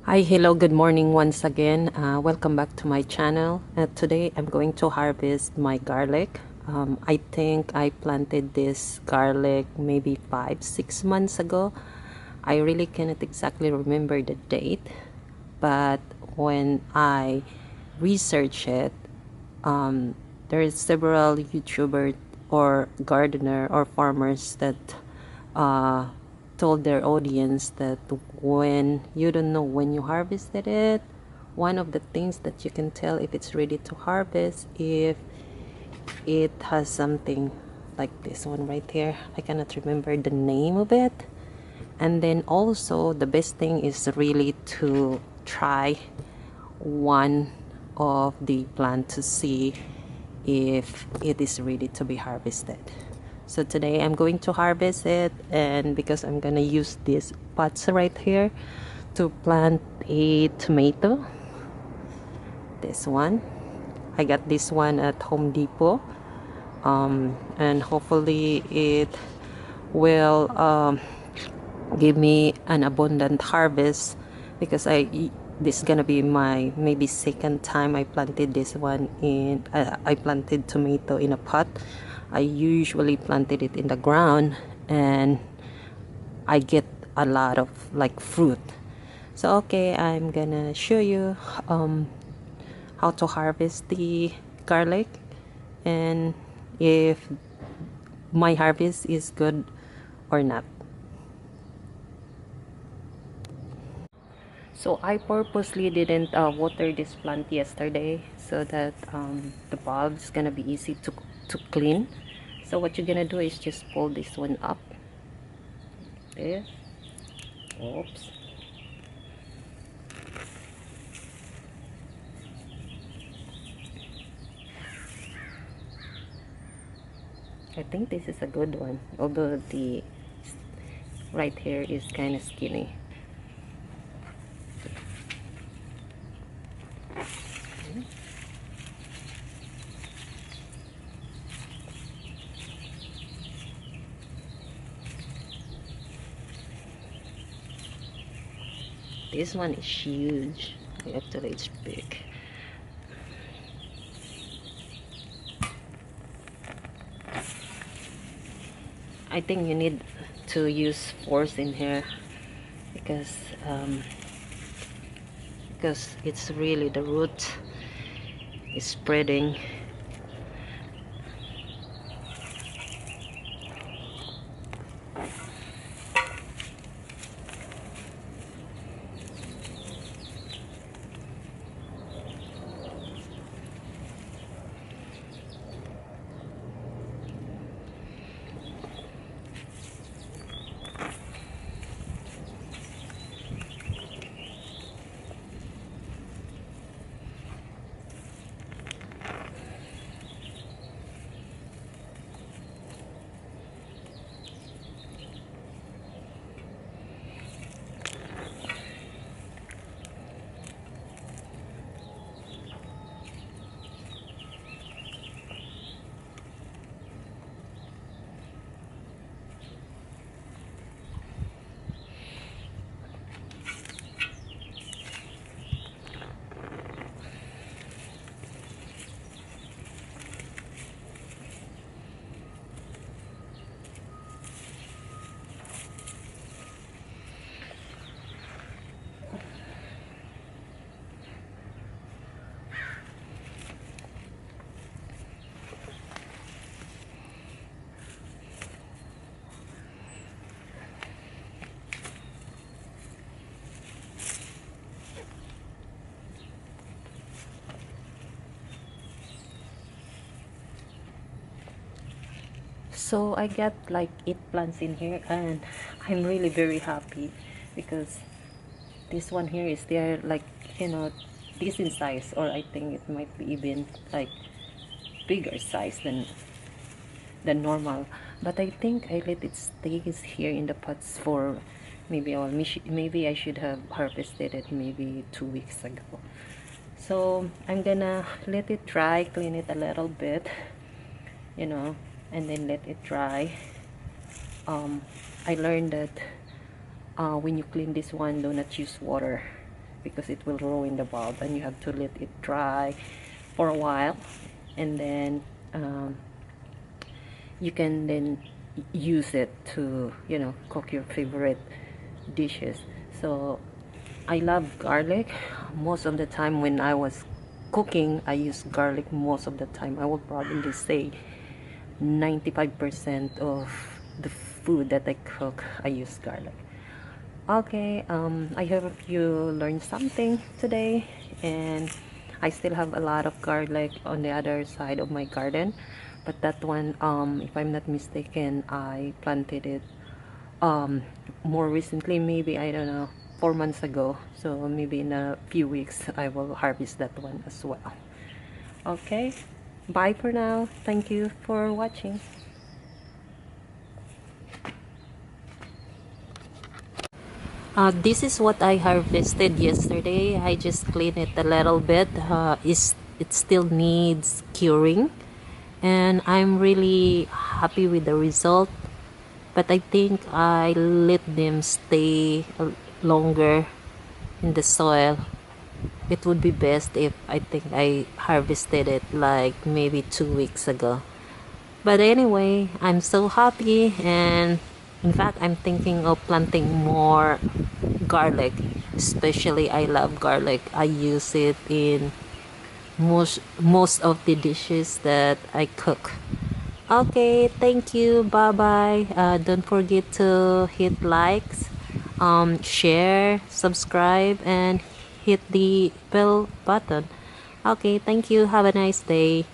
Hi, hello, good morning once again. Welcome back to my channel. Today I'm going to harvest my garlic. I think I planted this garlic maybe 5-6 months ago. I really cannot exactly remember the date, but when I research it, there is several YouTubers or gardener or farmers that uh, told their audience that when you don't know when you harvested it, one of the things that you can tell if it's ready to harvest, if it has something like this one right here. I cannot remember the name of it. And then also the best thing is really to try one of the plant to see if it is ready to be harvested. So today I'm going to harvest it, and because I'm gonna use these pots right here to plant a tomato. This one, I got this one at Home Depot, and hopefully it will give me an abundant harvest, because this is gonna be my maybe second time I planted this one in I planted tomato in a pot. I usually planted it in the ground, and I get a lot of like fruit. So okay, I'm gonna show you how to harvest the garlic, and if my harvest is good or not. So I purposely didn't water this plant yesterday, so that the bulb is gonna be easy to clean. So what you're gonna do is just pull this one up there. Oops. I think this is a good one, although the right here is kind of skinny. This one is huge. Actually, it's big. I think you need to use force in here, because it's really the root is spreading. So I got like 8 plants in here, and I'm really very happy, because this one here is there like, decent size, or I think it might be even like bigger size than normal. But I think I let it stay here in the pots for maybe I should have harvested it maybe 2 weeks ago. So I'm gonna let it dry, clean it a little bit, and then let it dry. I learned that when you clean this one, do not use water, because it will ruin the bulb, and you have to let it dry for a while, and then you can then use it to, you know, cook your favorite dishes. So I love garlic. Most of the time when I was cooking, I use garlic most of the time. I will probably say 95% of the food that I cook, I use garlic. Okay, I hope you learned something today, and I still have a lot of garlic on the other side of my garden, but that one, if I'm not mistaken, I planted it more recently, maybe, I don't know, 4 months ago. So maybe in a few weeks I will harvest that one as well. Okay, bye for now. Thank you for watching. This is what I harvested yesterday. I just cleaned it a little bit. It still needs curing, and I'm really happy with the result. But I think I let them stay longer in the soil. It would be best if I think I harvested it like maybe 2 weeks ago. But anyway, I'm so happy, and in fact I'm thinking of planting more garlic. Especially I love garlic. I use it in most of the dishes that I cook. Okay, thank you. Bye bye. Don't forget to hit likes, share, subscribe, and hit the bell button. Okay, thank you. Have a nice day.